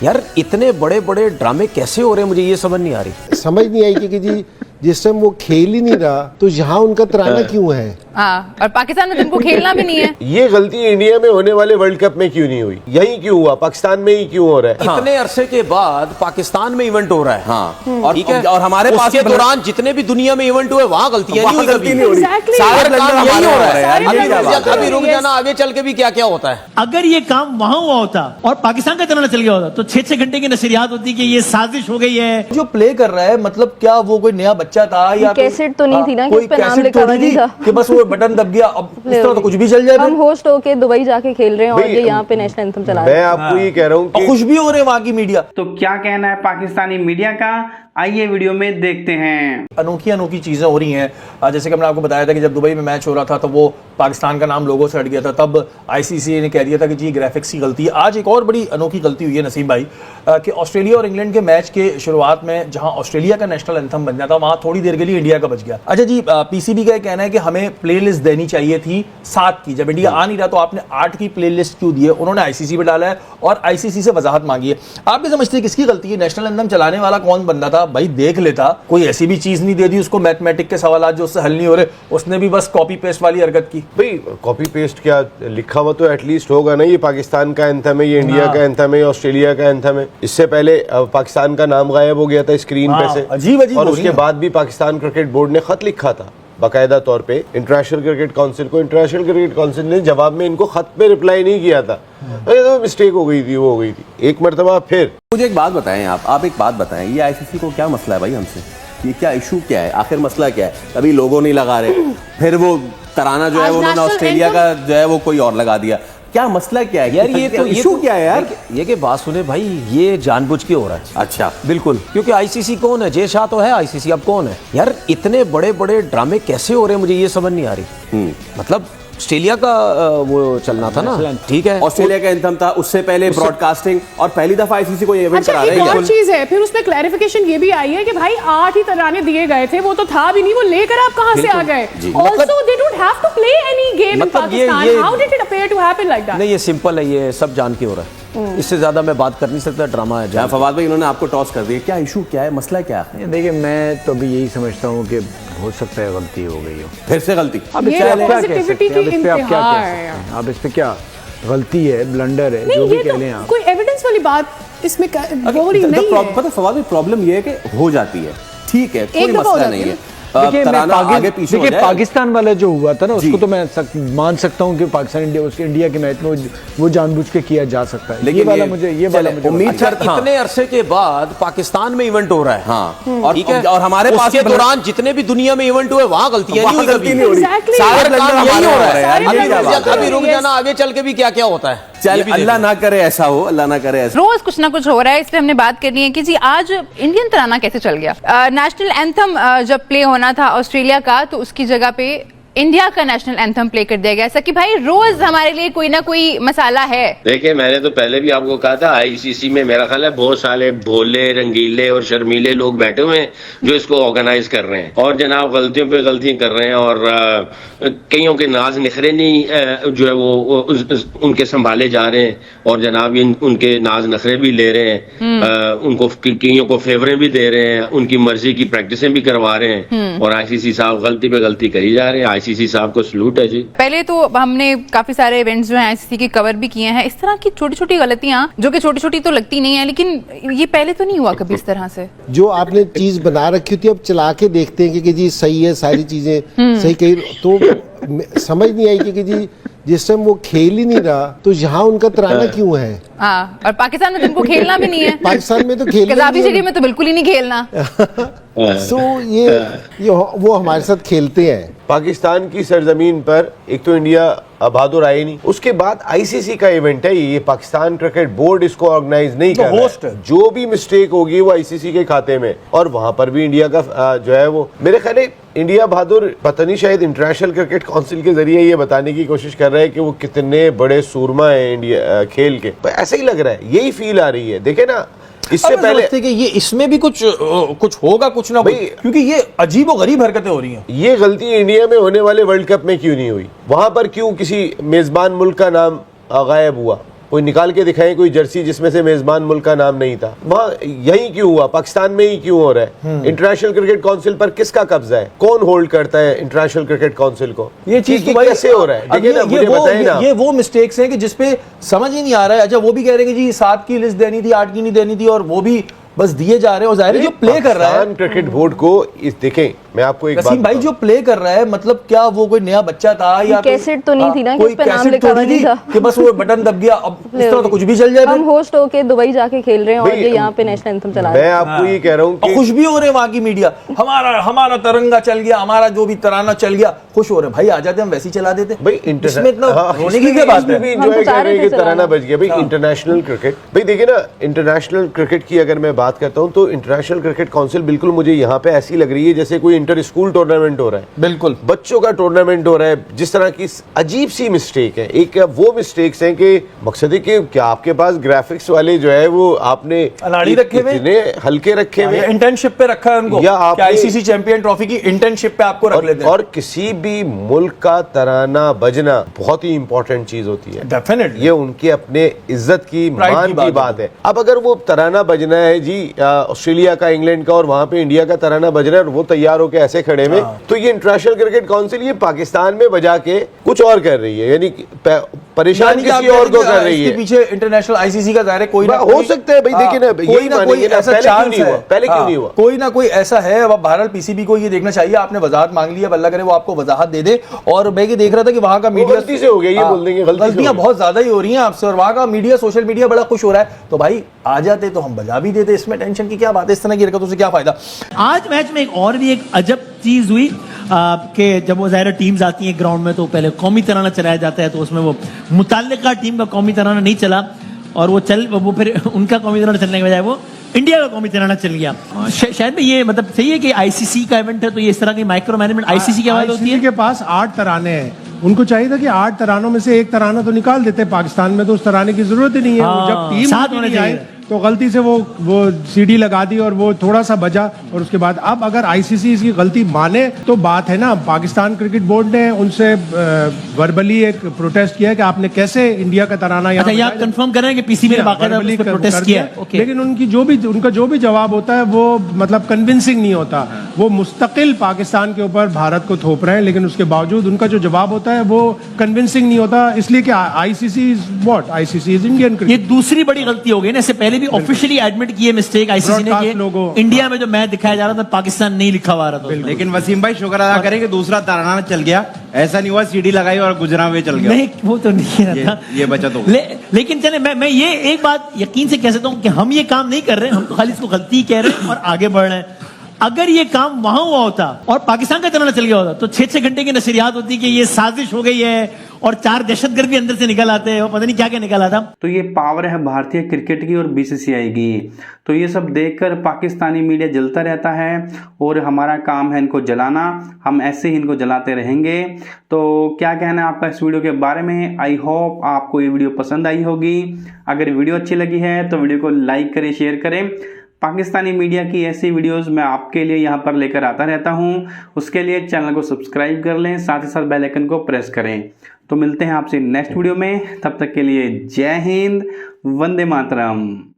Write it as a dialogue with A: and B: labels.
A: यार इतने बड़े बड़े ड्रामे कैसे हो रहे हैं, मुझे ये समझ नहीं आ रही।
B: समझ नहीं आई कि जी जिस टाइम वो खेल ही नहीं रहा तो यहाँ उनका तराना क्यों है।
C: हाँ, और पाकिस्तान में तुमको खेलना भी नहीं है।
D: ये गलती इंडिया में होने वाले वर्ल्ड कप में क्यों नहीं हुई, यही क्यों हुआ, पाकिस्तान में ही क्यों हो रहा है।
A: इतने अरसे के बाद पाकिस्तान में इवेंट हो रहा है।
E: हाँ,
A: और हमारे पास के दौरान जितने भी दुनिया में इवेंट हुए वहाँ गलतियां नहीं हुई कभी। सारे काम यही हो रहा है। अभी रुक जाना, आगे चल के भी क्या क्या होता है।
F: अगर ये काम वहां हुआ होता और पाकिस्तान का चलना चल गया होता तो 6-6 घंटे की नशरियात होती कि ये साजिश हो गई है।
E: जो प्ले कर रहा है, मतलब क्या वो कोई नया बच्चा था या
G: कैसेट तो नहीं थी ना कि
E: कोई
G: उस पे नाम
E: कैसेट
G: लिखा
E: तो
G: हुआ
E: नहीं
G: नहीं था
E: कि बस वो बटन दब गया, अब इस तरह तो कुछ भी चल जाए।
G: हम होस्ट होके दुबई जाके खेल रहे हैं और ये यहाँ पे नेशनल एंथम चला रहे हैं।
D: मैं आपको ये कह रहा हूँ कि
E: खुश भी हो रहे हैं वहां की मीडिया।
H: तो क्या कहना है पाकिस्तानी मीडिया का, आइए वीडियो में देखते हैं।
E: अनोखी अनोखी चीजें हो रही हैं। जैसे कि मैंने आपको बताया था कि जब दुबई में मैच हो रहा था तो वो पाकिस्तान का नाम लोगों से हट गया था, तब आईसीसी ने कह दिया था कि जी ग्राफिक्स की गलती है। आज एक और बड़ी अनोखी गलती हुई है नसीम भाई, कि ऑस्ट्रेलिया और इंग्लैंड के मैच के शुरुआत में जहां ऑस्ट्रेलिया का नेशनल एंथम बन जाता वहां थोड़ी देर के लिए इंडिया का बच गया। अच्छा जी, पीसीबी का कहना है कि हमें प्ले लिस्ट देनी चाहिए थी 7 की, जब इंडिया आ नहीं रहा तो आपने 8 की प्ले लिस्ट क्यों दी है। उन्होंने आईसीसी पे डाला है और आईसीसी से वजाहत मांगी है। आप भी समझते हैं किसकी गलती है, नेशनल एंथम चलाने वाला कौन बंदा था भाई, देख लेता, कोई ऐसी भी चीज नहीं दे दी उसको, मैथमेटिक के सवाल जो उससे हल नहीं हो रहे, उसने भी बस कॉपी पेस्ट वाली हरकत की।
D: भाई कॉपी पेस्ट क्या, लिखा हुआ तो एटलीस्ट होगा ना, ये पाकिस्तान का एंथम है, ये इंडिया का एंथम है, ये ऑस्ट्रेलिया का एंथम है। इससे पहले पाकिस्तान का नाम गायब हो गया था स्क्रीन पे से,
E: अजीब अजीब।
D: और उसके बाद भी पाकिस्तान क्रिकेट बोर्ड ने खत लिखा था बाकायदा तौर पे इंटरनेशनल क्रिकेट काउंसिल को। इंटरनेशनल क्रिकेट काउंसिल ने जवाब में इनको खत पे रिप्लाई नहीं किया था। तो मिस्टेक हो गई थी, वो हो गई थी एक मरतबा। फिर
I: मुझे एक बात बताएं, आप एक बात बताएं, ये आईसीसी को क्या मसला है भाई हमसे, ये क्या इशू क्या है, आखिर मसला क्या है। कभी लोगों नहीं लगा रहे, फिर वो तराना जो है वो उन्होंने ऑस्ट्रेलिया का जो है वो कोई और लगा दिया, क्या मसला क्या है
A: यार। ये तो
I: इशू क्या है यार,
A: ये कि बात सुने भाई, ये जानबूझ के हो रहा है।
I: अच्छा
A: बिल्कुल, क्योंकि आईसीसी कौन है, जय शाह तो है आईसीसी, अब कौन है यार। इतने बड़े बड़े ड्रामे कैसे हो रहे हैं, मुझे ये समझ नहीं आ रही। मतलब ऑस्ट्रेलिया का वो चलना था ना, ठीक है,
I: ऑस्ट्रेलिया का एंथम था, उससे पहले ब्रॉडकास्टिंग, और पहली दफा आईसीसी को ये इवेंट
J: अच्छा,
I: करा रहे
J: हैं।
I: एक
J: और चीज है, फिर उसमें क्लैरिफिकेशन ये भी आई है कि भाई 8 ही तराने दिए गए थे, वो तो था भी नहीं, वो लेकर आप कहां से आ गए। Also they don't have to play any game in Pakistan, how did it appear to happen like that.
A: नहीं, ये सिंपल है, ये सब जान के हो रहा है, इससे ज्यादा मैं बात कर नहीं सकता, ड्रामा है।
I: जहां फवाद भाई इन्होंने आपको टॉस कर दिया, क्या इशू क्या है, मसला क्या है।
K: देखिए मैं तो अभी यही समझता हूँ कि हो सकता है गलती हो गई हो,
I: फिर से गलती।
K: अब इस पे आप क्या कह सकते हैं, अब इस पे क्या गलती है, ब्लंडर है, जो भी कह लें आप।
J: कोई एविडेंस वाली बात इसमें हो रही नहीं है।
I: पता फवाद भाई, प्रॉब्लम ये है कि हो जाती है, ठीक है, कोई मसला नहीं है।
K: देखिए पाकिस्तान वाला जो हुआ था ना, उसको तो मैं मान सकता हूँ कि पाकिस्तान इंडिया के मैच में वो जानबूझ के किया जा सकता है। ये वाला मुझे
A: उम्मीद करता, इतने अरसे के बाद पाकिस्तान में इवेंट हो रहा है।
I: हाँ, और हमारे पास
A: के दौरान जितने भी दुनिया में इवेंट हुए वहाँ गलतियां नहीं हुई कभी।
J: सारे
A: काम यही हो रहा है। अभी रुक जाना, आगे चल के भी क्या क्या होता है।
I: चल अल्लाह ना करे ऐसा हो, अल्लाह ना करे ऐसा।
C: रोज कुछ ना कुछ हो रहा है, इसलिए हमने बात करनी है कि जी आज इंडियन तराना कैसे चल गया। नेशनल एंथम जब प्ले होना था ऑस्ट्रेलिया का, तो उसकी जगह पे इंडिया का नेशनल एंथम प्ले कर दिया गया। ऐसा कि भाई रोज हमारे लिए कोई ना कोई मसाला है।
L: देखिए, मैंने तो पहले भी आपको कहा था, आईसीसी में मेरा ख्याल है बहुत सारे भोले, रंगीले और शर्मीले लोग बैठे हुए हैं जो इसको ऑर्गेनाइज कर रहे हैं, और जनाब गलतियों पे गलतियां कर रहे हैं, और कईयों के नाज नखरे नहीं जो है वो उनके संभाले जा रहे हैं, और जनाब उनके नाज नखरे भी ले रहे हैं, उनको कईयों को फेवरें भी दे रहे हैं, उनकी मर्जी की प्रैक्टिसें भी करवा रहे हैं, और आईसीसी साहब गलती पे गलती करी जा रहे हैं। आईसीसी साहब को सलूट है जी।
C: पहले तो हमने काफी सारे इवेंट्स जो हैं आईसीसी के कवर भी किए हैं। इस तरह की छोटी छोटी गलतियां, जो कि छोटी छोटी तो लगती नहीं है, लेकिन ये पहले तो नहीं हुआ कभी इस तरह से।
B: जो आपने चीज बना रखी थी, अब चला के देखते हैं कि जी सही है, सारी चीजें सही कही, तो समझ नहीं आई कि जी जिस टाइम वो खेल ही नहीं रहा तो यहाँ उनका तराना क्यों है।
C: हाँ, और पाकिस्तान में तुमको खेलना भी नहीं है।
B: पाकिस्तान में तो खेलना
C: कज़ाफ़ी सिटी में तो बिल्कुल ही नहीं खेलना।
B: सो ये वो हमारे साथ खेलते हैं।
D: पाकिस्तान की सरजमीन पर एक तो इंडिया बहादुर आई नहीं, उसके बाद आईसीसी का इवेंट है, ये पाकिस्तान क्रिकेट बोर्ड इसको ऑर्गेनाइज नहीं कर रहा है। जो भी मिस्टेक होगी वो आईसीसी के खाते में, और वहां पर भी इंडिया का जो है वो मेरे ख्याल है इंडिया बहादुर, पता नहीं शायद इंटरनेशनल क्रिकेट काउंसिल के जरिए ये बताने की कोशिश कर रहे हैं कि वो कितने बड़े सूरमा है इंडिया खेल के, ऐसा ही लग रहा है, यही फील आ रही है। देखे ना, इससे पहले
E: कि ये इसमें भी कुछ होगा, कुछ ना कुछ, क्योंकि ये अजीब और गरीब हरकतें हो रही हैं।
D: ये गलती इंडिया में होने वाले वर्ल्ड कप में क्यों नहीं हुई, वहां पर क्यों किसी मेजबान मुल्क का नाम गायब हुआ, कोई निकाल के दिखाएं कोई जर्सी जिसमें से मेजबान मुल्क का नाम नहीं था। वहाँ यही क्यों हुआ, पाकिस्तान में ही क्यों हो रहा है? इंटरनेशनल क्रिकेट काउंसिल पर किसका कब्जा है? कौन होल्ड करता है इंटरनेशनल क्रिकेट काउंसिल को?
E: ये चीज
D: तो कैसे हो रहा है? देखिए ना, मुझे बताइए ना।
E: ये वो मिस्टेक्स हैं कि जिसपे समझ ही नहीं आ रहा है। अच्छा, वो भी कह रहे हैं कि जी 7 की लिस्ट देनी थी, 8 की नहीं देनी थी, और वो भी बस दिए जा रहे हैं। और जाहिर है जो प्ले कर रहा है
D: क्रिकेट बोर्ड को इस देखें, मैं आपको एक
E: वसीम भाई जो प्ले कर रहा है, मतलब क्या वो कोई नया बच्चा था या
G: कैसेट तो नहीं थी ना कि
E: कोई
G: उस पे नाम
E: कैसेट
G: लिखा
E: तो
G: हुआ
E: नहीं
G: नहीं था
E: थी कि बस वो बटन दब गया, अब इस तरह तो कुछ भी चल जाए।
G: हम होस्ट होके दुबई जाके खेल रहे हैं और ये यहाँ पे नेशनल एंथम चला रहे हैं।
D: मैं आपको ये कह रहा हूँ कि
E: खुश भी हो रहे हैं वहां की मीडिया, हमारा तिरंगा चल गया, हमारा जो भी तराना चल गया, खुश हो रहे हैं। भाई आ जाते हम वैसे ही चला देते
D: भाई।
E: इसमें इतना रोने की क्या बात है?
D: भी एंजॉय कर रहे हैं कि तराना बच गया। भाई इंटरनेशनल क्रिकेट, भाई देखिए ना, इंटरनेशनल क्रिकेट की अगर मैं बात करता हूँ तो इंटरनेशनल क्रिकेट काउंसिल बिल्कुल मुझे यहाँ पे ऐसी लग रही है जैसे कोई इंटर स्कूल टूर्नामेंट हो रहा है।
E: बिल्कुल
D: बच्चों का टूर्नामेंट हो रहा है। जिस तरह की अजीब सी मिस्टेक है, एक वो मिस्टेक्स हैं कि मकसद है कि क्या आपके पास ग्राफिक्स वाले जो है वो आपने
E: अनाड़ी रखे हुए,
D: इतने हल्के रखे हुए,
E: इंटर्नशिप पे रखा है उनको, या आईसीसी चैंपियन ट्रॉफी की इंटर्नशिप पे आपको रख लेते हैं।
D: और किसी भी मुल्क का तराना बजना बहुत ही इंपॉर्टेंट चीज होती है।
E: डेफिनेटली
D: ये उनके अपने इज्जत की मान की बात है। अब अगर वो तराना बजना है जी ऑस्ट्रेलिया का, इंग्लैंड का, और वहां पे इंडिया का तराना बज रहा है और वो तैयार होकर ऐसे खड़े में, तो ये इंटरनेशनल क्रिकेट काउंसिल ये पाकिस्तान में बजा के कुछ और कर रही है, यानी परेशान किसी और को कर रही है।
E: इसके पीछे इंटरनेशनल आईसीसी का दायरे कोई ना
D: हो सकता है। भाई देखिए ना,
E: कोई ना कोई ऐसा चांस है,
D: पहले क्यों नहीं हुआ?
E: कोई ना कोई ऐसा है। अब बहरहाल पीसीबी को ये देखना चाहिए, आपने वजाहत मांग लिया, अल्लाह करे वो आपको वजाहत दे दे। और मैं ये देख रहा था कि वहां का मीडिया
D: गलती से हो गया, ये बोल देंगे
E: गलतियां बहुत ज्यादा ही हो रही हैं आपसे, और वहां का मीडिया, सोशल मीडिया बड़ा खुश हो रहा है। तो भाई आ जाते तो हम बजा भी देते, इसमें टेंशन की क्या बात है? इस तरह की हरकतों से क्या फायदा?
F: आज मैच में एक और भी एक अजब चीज हुई कि जब वो ज़ाहिर टीम्स आती हैं ग्राउंड में तो पहले कौमी तराना चलाया जाता है, तो उसमें वो मुताल्लिका टीम का कौमी तराना नहीं चला, और वो फिर उनका कौमी तराना चलने के बजाय वो इंडिया का कौमी तराना चल गया। शायद में ये मतलब सही है कि आईसीसी का इवेंट है तो ये इस तरह की माइक्रो मैनेजमेंट आईसीसी की आवाज होती है।
M: के पास 8 तराने हैं, उनको चाहिए था कि 8 तरानों में से एक तराना तो निकाल देते। पाकिस्तान में तो उस तराने की जरूरत ही नहीं है। जब टीम
F: साथ होने चाहिए
M: तो गलती से वो सीडी लगा दी और वो थोड़ा सा बजा, और उसके बाद अब अगर आईसीसी इसकी गलती माने तो बात है ना। पाकिस्तान क्रिकेट बोर्ड ने उनसे वर्बली एक प्रोटेस्ट किया कि आपने कैसे इंडिया का तराना
F: यहाँ कंफर्म कर रहे हैं कि पीसीबी ने बाकायदा प्रोटेस्ट किया,
M: लेकिन उनका जो भी जवाब होता है वो मतलब कन्विंसिंग नहीं होता। वो मुस्तकिल पाकिस्तान के ऊपर भारत को थोप रहे हैं, लेकिन उसके बावजूद उनका जो जवाब होता है वो कन्विंसिंग नहीं होता, इसलिए कि ICC is what, ICC is Indian cricket.
F: ये दूसरी बड़ी गलती हो गई ना। इससे पहले भी ऑफिशियली एडमिट किए मिस्टेक आईसीसी ने कि इंडिया में जो मैच दिखाया जा रहा था पाकिस्तान नहीं लिखा हुआ रहा था।
N: लेकिन वसीम भाई शुक्र अदा करें कि दूसरा तराना चल गया, ऐसा नहीं हुआ सीडी लगाई और गुजरा हुए चल गया।
F: नहीं, वो तो नहीं था,
N: ये बचा तो
F: लेकिन चले मैं ये एक बात यकीन से कह सकता हूँ कि हम ये काम नहीं कर रहे, हम तो खाली इसको गलती कह रहे हैं और आगे बढ़ रहे हैं। अगर ये काम वहां हुआ होता और पाकिस्तान का तराना चल गया होता तो 6-6 घंटे की नशरियात होती कि ये साजिश हो गई है और 4 दहशतगर्द भी अंदर से निकल आते हैं, पता नहीं क्या क्या निकल आता।
H: तो ये पावर है भारतीय क्रिकेट की और बीसीसीआई की। तो ये सब देखकर पाकिस्तानी मीडिया जलता रहता है और हमारा काम है इनको जलाना, हम ऐसे ही इनको जलाते रहेंगे। तो क्या कहना है आपका इस वीडियो के बारे में? आई होप आपको ये वीडियो पसंद आई होगी। अगर वीडियो अच्छी लगी है तो वीडियो को लाइक करें, शेयर करें। पाकिस्तानी मीडिया की ऐसी वीडियोस मैं आपके लिए यहाँ पर लेकर आता रहता हूँ। उसके लिए चैनल को सब्सक्राइब कर लें, साथ ही साथ बेल आइकन को प्रेस करें। तो मिलते हैं आपसे नेक्स्ट वीडियो में, तब तक के लिए जय हिंद, वंदे मातरम।